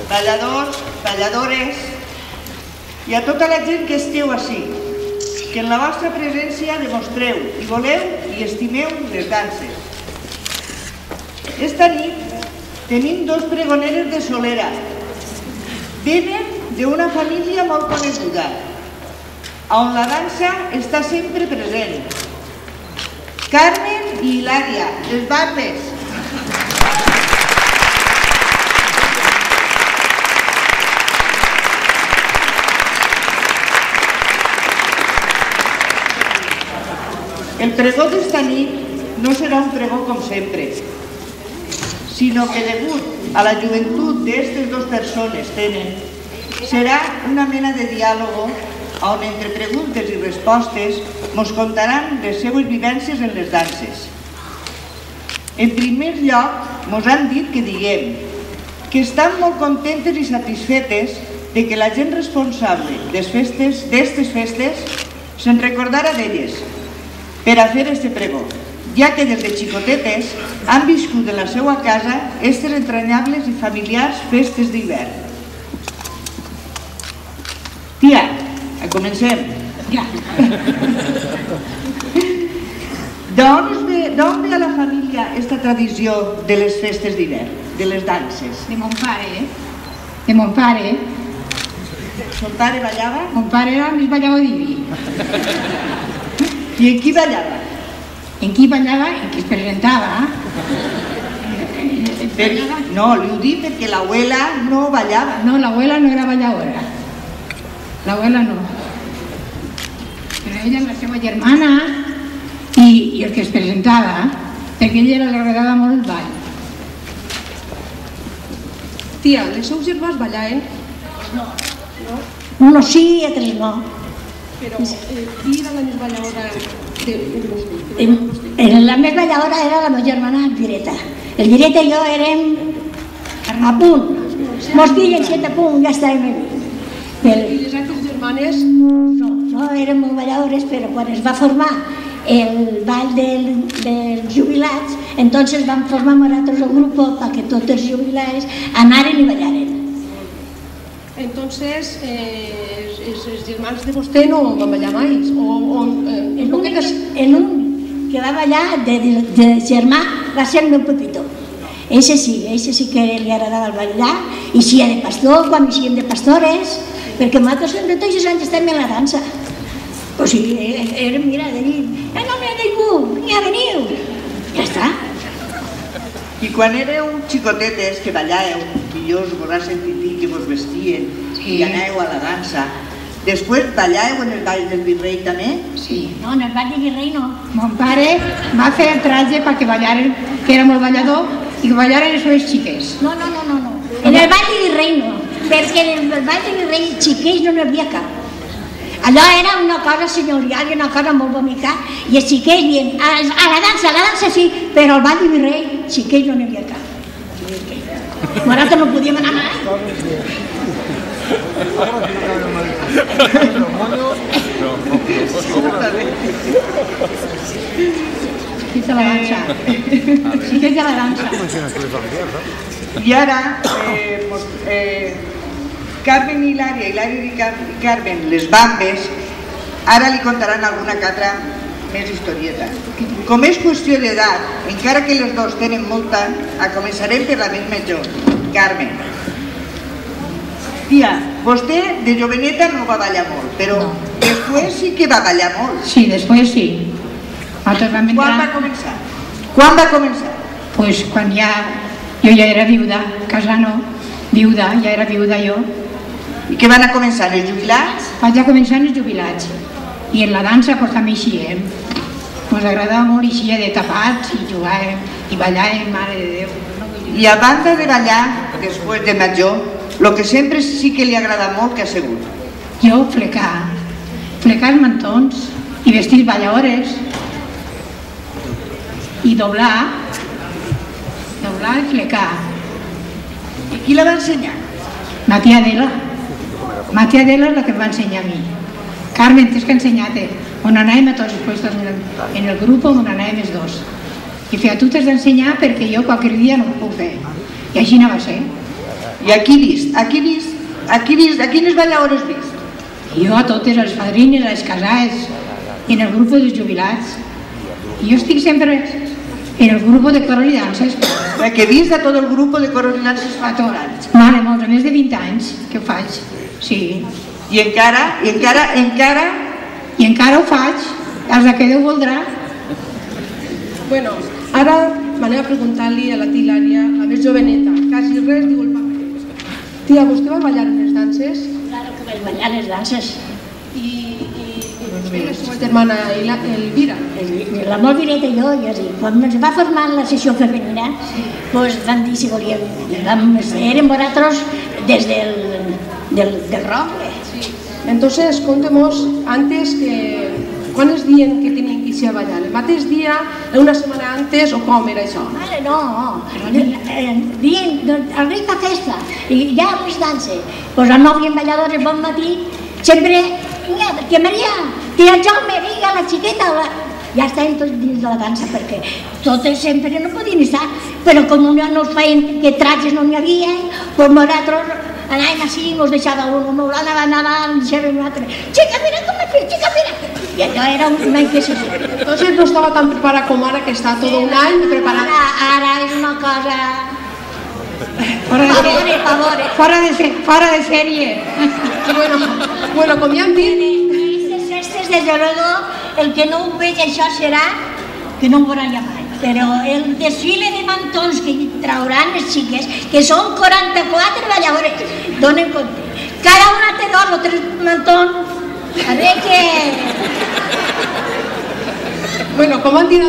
balladors, balladores i a tota la gent que esteu ací, que en la vostra presència demostreu i voleu i estimeu les danses. Esta nit tenim dos pregoneres de Solera. Venen d'una família molt coneguda, on la dansa està sempre present. Carmen i Hilària, les Barbes. El pregó d'esta nit no serà un pregó com sempre, sinó que degut a la joventut d'aquestes dues persones tenen, serà una mena de diàleg on entre preguntes i respostes mos contaran les seues vivències en les danses. En primer lloc, mos han dit que diguem que estan molt contentes i satisfetes de que la gent responsable d'estes festes se'n recordara d'elles per a fer este pregó, ja que des de xicotetes han viscut en la seva casa aquestes entranyables i familiars festes d'hivern. Tia, comencem. Ja. D'on ve a la família esta tradició de les festes d'hivern, de les danses? De mon pare, de mon pare. Son pare ballava? Mon pare era més ballador diví. I en qui ballava? En qui ballava? En qui es presentava. No, li ho dic perquè l'abuela no ballava. No, l'abuela no era balladora. L'abuela no. Però ella, la seva germana, i el que es presentava, perquè a ella li agradava molt el ball. Tia, les seus germans ballaven? No. Uno sí i altres no. Però qui era la més balladora? La més balladora era la meva germana Elvireta. Elvireta i jo érem a punt. Mos pillen 7 a punt, ja estàvem aquí. I les altres germanes? No érem molt balladores, però quan es va formar el ball dels jubilats, entonces vam formar nosaltres el grup perquè tots els jubilats anaren i ballaren. Entonces, els germans de vostè no van ballar mai? Un que va ballar de germà va ser el meu Pepito. Eixe sí que li agradava ballar, i si de pastor, quan eixíem de pastores, perquè nosaltres de tots els anys estem en la dansa. O sigui, érem, mira, de dir, no me ningú, ja veniu. Ja està. I quan éreu xicotetes que ballàveu, i jo us haurà sentit dir que vos vestien i anàveu a la dansa, després ballàveu en el ball del virrei també? Sí. No, en el ball del virrei no. Mon pare va fer el traje perquè ballaren, que era molt ballador, i que ballaren les seves xiques. No. En el ball del virrei no, perquè en el ball del virrei xiquets no n'hi havia cap. Allò era una cosa senyorial i una cosa molt bonica, i els xiquets dient, a la dansa sí, però al ball del virrei xiquets no n'hi havia cap. Nosaltres no podíem anar mai. Xiquets a la dansa. Xiquets a la dansa. I ara, Carmen i Hilària, Hilària i Carmen, les Bambes, ara li contaran alguna que altra més historieta. Com és qüestió d'edat, encara que les dos tenen molta, començarem per la més major, Carmen. Tia, vostè de joveneta no va ballar molt, però després sí que va ballar molt. Sí, després sí. Quan va començar? Quan va començar? Pues quan jo ja era viuda, casano, viuda, ja era viuda jo. I què van a començar, els jubilats? Vaig a començar els jubilats. I en la dansa pues també eixíem. Ens agradava molt eixir de tapats i jugàvem i ballàvem, mare de Déu. I a banda de ballar, després de major, el que sempre sí que li agrada molt que ha sigut? Jo flecar els mantons i vestir balladores i doblar i flecar. I qui la va ensenyar? Ma tia Adela. Ma tia Adela és la que em va ensenyar a mi. Carmen, tens que ensenyar-te. On anàvem a tots els puestos en el grup on anàvem els dos. I feia, tu t'has d'ensenyar perquè jo qualque dia no ho puc fer. I així no va ser. I aquí vist? A quines balladores vist? Jo a totes, les fadrines, les casades, en el grup dels jubilats. Jo estic sempre en el grup de coro i danses. Que vist a tot el grup de coro i danses fa tot anys. Mare, molts, més de 20 anys que ho faig, sí. I encara ho faig, els que Déu voldrà. Bueno, ara m'anem a preguntar-li a la tia Hilària, la més joveneta, quasi res diu el paper. Tia, vostè va ballar en les danses? Claro que vaig ballar les danses. I la seva germana Elvira? La molt direta i jo, quan ens va formar la sessió femenina, vam dir si volíem, érem vosaltres des del roble. Entonces, contemos, antes que... Quan es diuen que tenien que ir a ballar? El mateix dia, una setmana antes, o com era això? Vale, no, dient, el rei fa festa, i ja les danses. Doncs el nou i en balladors, el bon matí, sempre, vinga, tia Maria, tia Jaume, vinga, la xiqueta, ja estàvem tots dins de la dansa, perquè totes sempre no podien estar, però com no es feien, que trajes no n'hi havia, doncs nosaltres anàvem així, ens deixava un, anava, ens deixava un altre, xica, mira com m'ha fet, xica, mira. I allò era una inquisició. Entonces no estava tan preparada com ara, que està tot un any preparada. Ara és una cosa... Fora de sèrie. Bueno, com ja hem dit... Aquestes festes, desde luego, el que no ho veig això serà que no ho veurà ja mai. Però el desfile de mantons que trauran les xiques, que són 44 balladores, donen compte. Cada una té 2 o 3 mantons. A ver que... Bueno, com han dit